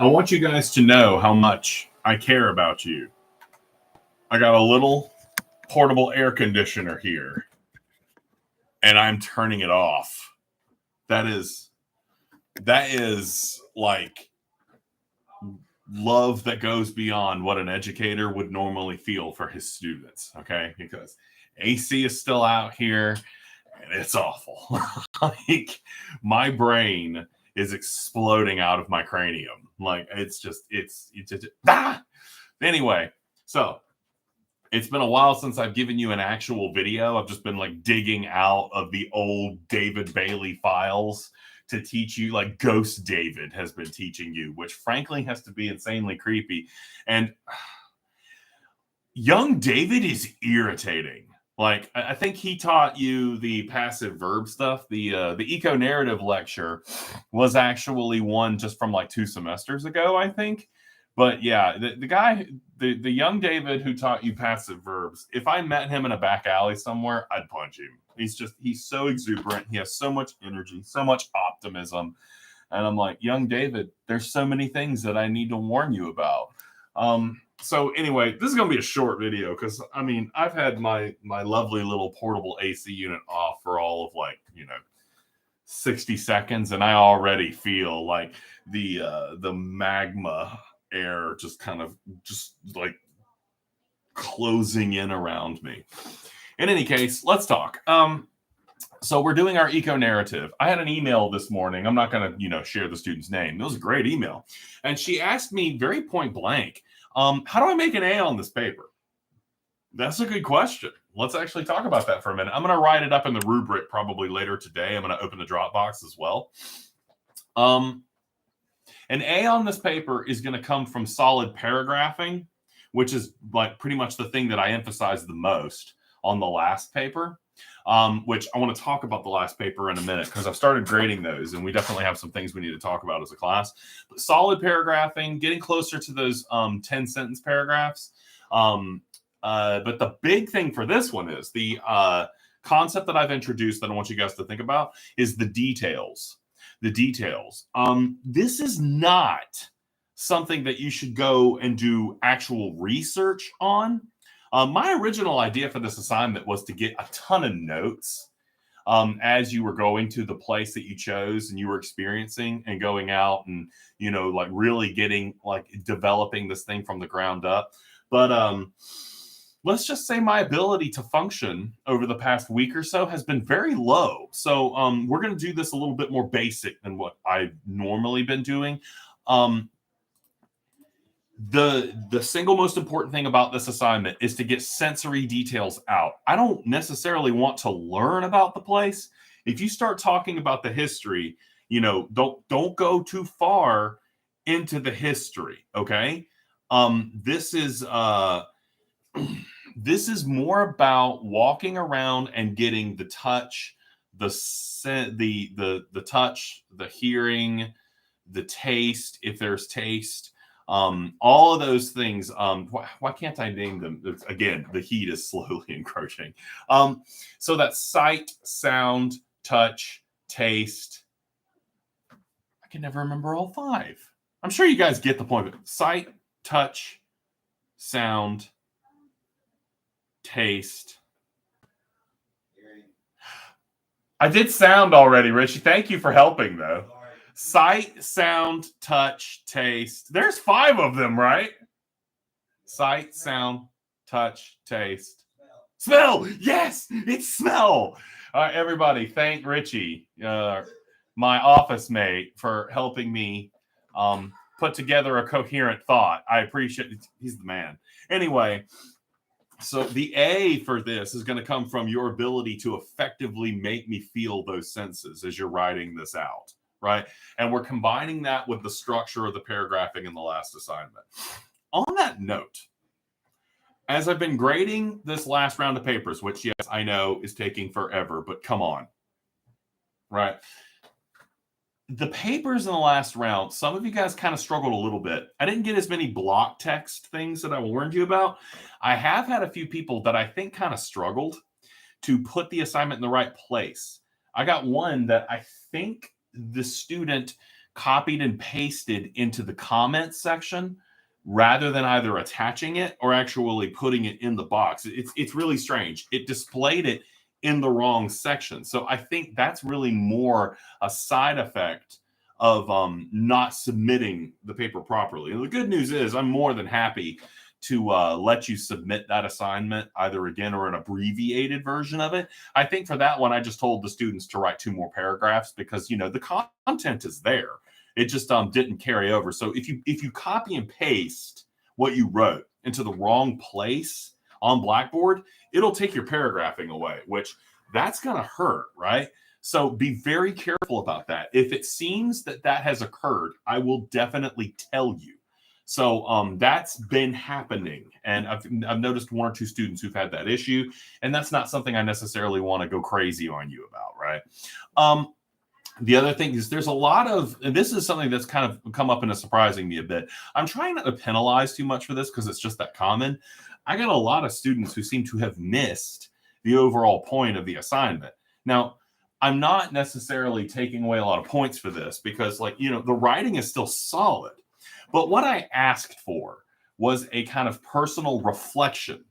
I want you guys to know how much I care about you. I got a little portable air conditioner here, and I'm turning it off. That is like love that goes beyond what an educator would normally feel for his students, okay? Because AC is still out here and it's awful. Like my brain is exploding out of my cranium. Like it's just Anyway, so it's been a while since I've given you an actual video. I've just been like digging out of the old David Bailey files to teach you, like Ghost David has been teaching you, which frankly has to be insanely creepy. And young David is irritating. Like I think he taught you the passive verb stuff. The eco-narrative lecture was actually one just from like 2 semesters ago, I think. But yeah, the guy, the young David who taught you passive verbs, if I met him in a back alley somewhere, I'd punch him. He's so exuberant. He has so much energy, so much optimism. And I'm like, young David, there's so many things that I need to warn you about. So anyway, this is going to be a short video because, I mean, I've had my lovely little portable AC unit off for all of 60 seconds. And I already feel like the magma air just like closing in around me. In any case, let's talk. So we're doing our eco narrative. I had an email this morning. I'm not going to, share the student's name. It was a great email. And she asked me very point blank, how do I make an A on this paper? That's a good question. Let's actually talk about that for a minute. I'm going to write it up in the rubric probably later today. I'm going to open the Dropbox as well. An A on this paper is going to come from solid paragraphing, which is like pretty much the thing that I emphasized the most on the last paper, which I want to talk about the last paper in a minute because I've started grading those and we definitely have some things we need to talk about as a class. But solid paragraphing, getting closer to those 10-sentence paragraphs. But the big thing for this one is the concept that I've introduced that I want you guys to think about is the details. The details. This is not something that you should go and do actual research on. My original idea for this assignment was to get a ton of notes as you were going to the place that you chose and you were experiencing and going out and, like really getting developing this thing from the ground up. But let's just say my ability to function over the past week or so has been very low. So we're going to do this a little bit more basic than what I've normally been doing. The single most important thing about this assignment is to get sensory details out. I don't necessarily want to learn about the place. If you start talking about the history, don't go too far into the history. Okay. This is more about walking around and getting the touch, the scent, the touch, the hearing, the taste, if there's taste. All of those things. Why can't I name them? Again, the heat is slowly encroaching. So that's sight, sound, touch, taste. I can never remember all 5. I'm sure you guys get the point. Sight, touch, sound, taste. I did sound already, Richie. Thank you for helping, though. Sight, sound, touch, taste. There's 5 of them, right? Sight, sound, touch, taste. Smell. Yes, it's smell. All right, everybody, thank Richie, my office mate, for helping me put together a coherent thought. I appreciate it. He's the man. Anyway, so the A for this is going to come from your ability to effectively make me feel those senses as you're writing this out. Right. And we're combining that with the structure of the paragraphing in the last assignment. On that note, as I've been grading this last round of papers, which, yes, I know is taking forever, but come on. Right. The papers in the last round, some of you guys kind of struggled a little bit. I didn't get as many block text things that I warned you about. I have had a few people that I think kind of struggled to put the assignment in the right place. I got one that I think the student copied and pasted into the comments section rather than either attaching it or actually putting it in the box. It's really strange. It displayed it in the wrong section. So I think that's really more a side effect of not submitting the paper properly. And the good news is I'm more than happy to let you submit that assignment either again or an abbreviated version of it. I think for that one, I just told the students to write 2 more paragraphs because, you know, the content is there. It just didn't carry over. So if you copy and paste what you wrote into the wrong place on Blackboard, it'll take your paragraphing away, which that's going to hurt, right? So be very careful about that. If it seems that has occurred, I will definitely tell you. So that's been happening, and I've noticed 1 or 2 students who've had that issue, and that's not something I necessarily want to go crazy on you about, right? The other thing is there's a lot of, and this is something that's kind of come up and is surprising me a bit. I'm trying not to penalize too much for this because it's just that common. I got a lot of students who seem to have missed the overall point of the assignment. Now, I'm not necessarily taking away a lot of points for this because, like, you know, the writing is still solid. But what I asked for was a kind of personal reflection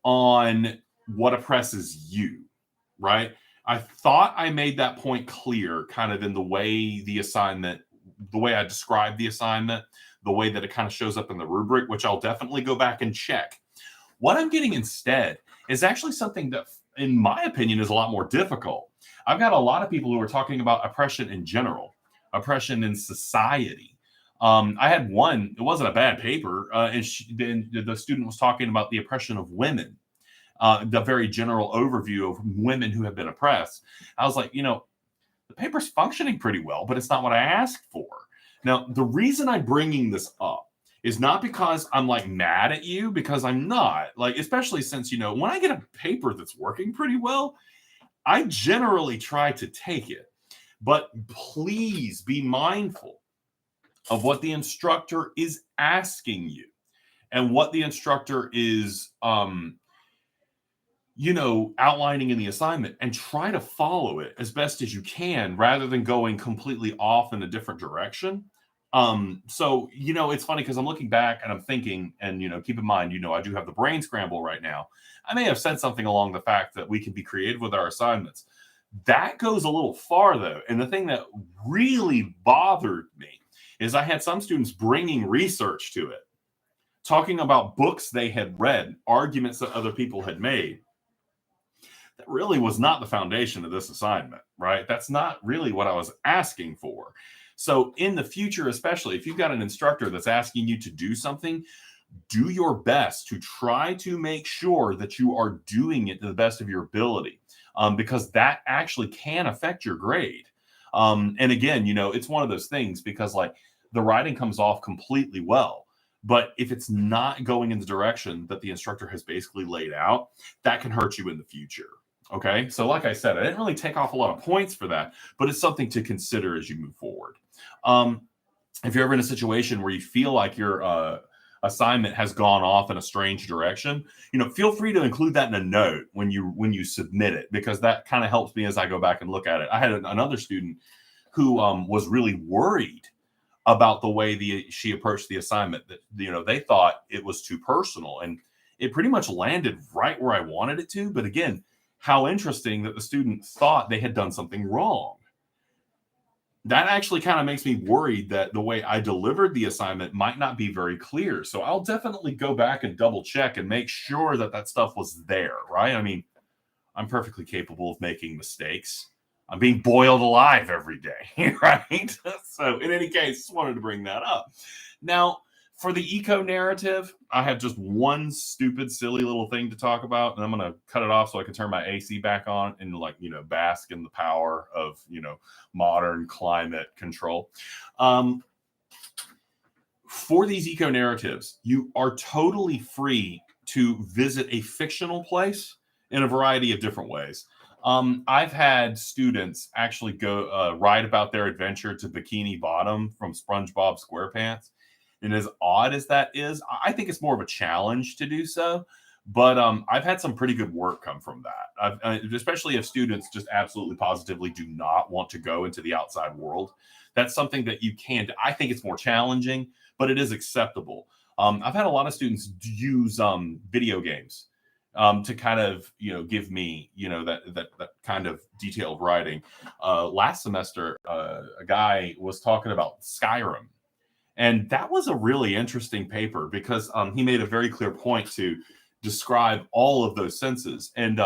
on what oppresses you, right? I thought I made that point clear kind of in the way the assignment, the way I described the assignment, the way that it kind of shows up in the rubric, which I'll definitely go back and check. What I'm getting instead is actually something that, in my opinion, is a lot more difficult. I've got a lot of people who are talking about oppression in general, oppression in society. I had one, it wasn't a bad paper, and the student was talking about the oppression of women, the very general overview of women who have been oppressed. I was like, you know, the paper's functioning pretty well, but it's not what I asked for. Now, the reason I'm bringing this up is not because I'm like mad at you, because I'm not. Like, especially since, you know, when I get a paper that's working pretty well, I generally try to take it. But please be mindful of what the instructor is asking you and what the instructor is you know, outlining in the assignment, and try to follow it as best as you can rather than going completely off in a different direction. So, you know, it's funny because I'm looking back and I'm thinking, and, you know, keep in mind, you know, I do have the brain scramble right now. I may have said something along the fact that we can be creative with our assignments. That goes a little far, though. And the thing that really bothered me is I had some students bringing research to it, talking about books they had read, arguments that other people had made. That really was not the foundation of this assignment, right? That's not really what I was asking for. So in the future, especially if you've got an instructor that's asking you to do something, do your best to try to make sure that you are doing it to the best of your ability, because that actually can affect your grade. And again, you know, it's one of those things because, like, the writing comes off completely well, but if it's not going in the direction that the instructor has basically laid out, that can hurt you in the future. Okay, so like I said, I didn't really take off a lot of points for that, but it's something to consider as you move forward. If you're ever in a situation where you feel like your assignment has gone off in a strange direction, you know, feel free to include that in a note when you submit it, because that kind of helps me as I go back and look at it. I had another student who was really worried about the way she approached the assignment, that, you know, they thought it was too personal, and it pretty much landed right where I wanted it to. But again, how interesting that the student thought they had done something wrong. That actually kind of makes me worried that the way I delivered the assignment might not be very clear. So I'll definitely go back and double check and make sure that that stuff was there, right? I mean, I'm perfectly capable of making mistakes. I'm being boiled alive every day, right? So in any case, just wanted to bring that up. Now, for the eco narrative, I have just one stupid, silly little thing to talk about, and I'm going to cut it off so I can turn my AC back on and, like, you know, bask in the power of, you know, modern climate control. For these eco narratives, you are totally free to visit a fictional place in a variety of different ways. I've had students actually go write about their adventure to Bikini Bottom from SpongeBob SquarePants. And as odd as that is, I think it's more of a challenge to do so. But I've had some pretty good work come from that, especially if students just absolutely positively do not want to go into the outside world. That's something that you can do. I think it's more challenging, but it is acceptable. I've had a lot of students use video games to kind of give me that kind of detailed writing. Last semester, a guy was talking about Skyrim, and that was a really interesting paper because he made a very clear point to describe all of those senses. And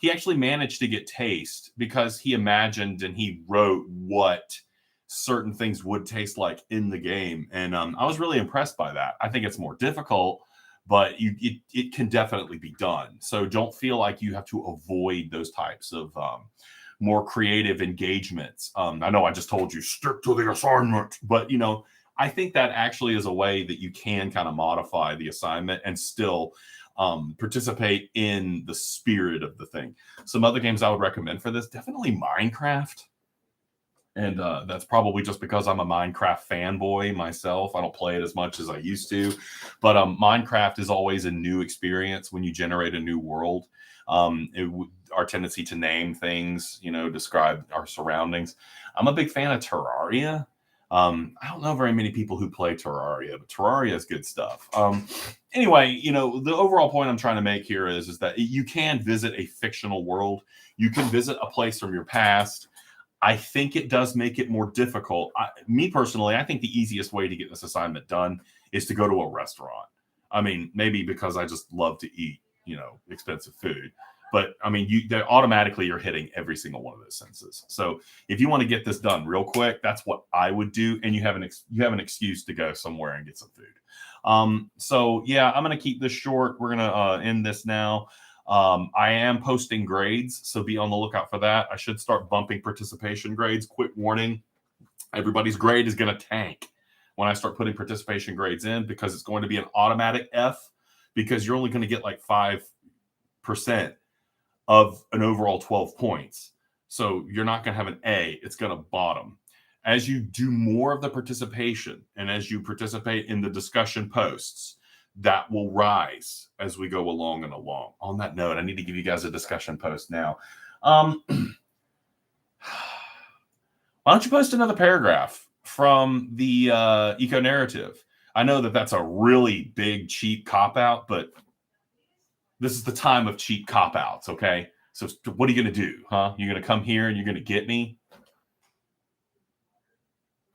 he actually managed to get taste because he imagined and he wrote what certain things would taste like in the game. And I was really impressed by that. I think it's more difficult, but it can definitely be done. So don't feel like you have to avoid those types of more creative engagements. I know I just told you stick to the assignment, but I think that actually is a way that you can kind of modify the assignment and still participate in the spirit of the thing. Some other games I would recommend for this, definitely Minecraft. And that's probably just because I'm a Minecraft fanboy myself. I don't play it as much as I used to. But Minecraft is always a new experience when you generate a new world. Our tendency to name things, describe our surroundings. I'm a big fan of Terraria. I don't know very many people who play Terraria, but Terraria is good stuff. Anyway, the overall point I'm trying to make here is that you can visit a fictional world. You can visit a place from your past. I think it does make it more difficult. Me personally, I think the easiest way to get this assignment done is to go to a restaurant. I mean, maybe because I just love to eat, expensive food. But I mean, automatically you're hitting every single one of those senses. So if you want to get this done real quick, that's what I would do, and you have an excuse to go somewhere and get some food. So yeah, I'm gonna keep this short. We're gonna end this now. I am posting grades, so be on the lookout for that. I should start bumping participation grades. Quick warning: everybody's grade is gonna tank when I start putting participation grades in because it's going to be an automatic F because you're only going to get like 5% of an overall 12 points. So you're not going to have an A, it's going to bottom. As you do more of the participation and as you participate in the discussion posts, that will rise as we go along and along. On that note, I need to give you guys a discussion post now. Why don't you post another paragraph from the eco narrative? I know that that's a really big, cheap cop out, but this is the time of cheap cop outs, okay? So what are you going to do, huh? You're going to come here and you're going to get me?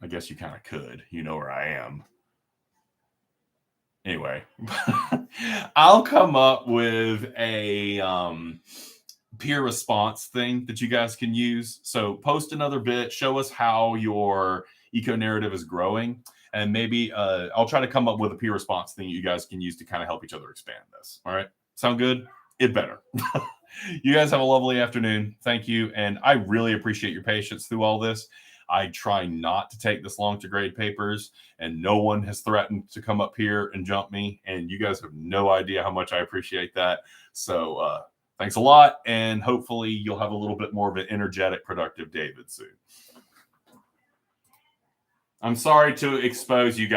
I guess you kind of could. You know where I am. Anyway, I'll come up with a peer response thing that you guys can use. So post another bit, show us how your eco narrative is growing, and maybe I'll try to come up with a peer response thing you guys can use to kind of help each other expand this. All right, sound good? It better. You guys have a lovely afternoon. Thank you, and I really appreciate your patience through all this. I try not to take this long to grade papers, and no one has threatened to come up here and jump me, and you guys have no idea how much I appreciate that. So thanks a lot, and hopefully you'll have a little bit more of an energetic, productive David soon. I'm sorry to expose you guys.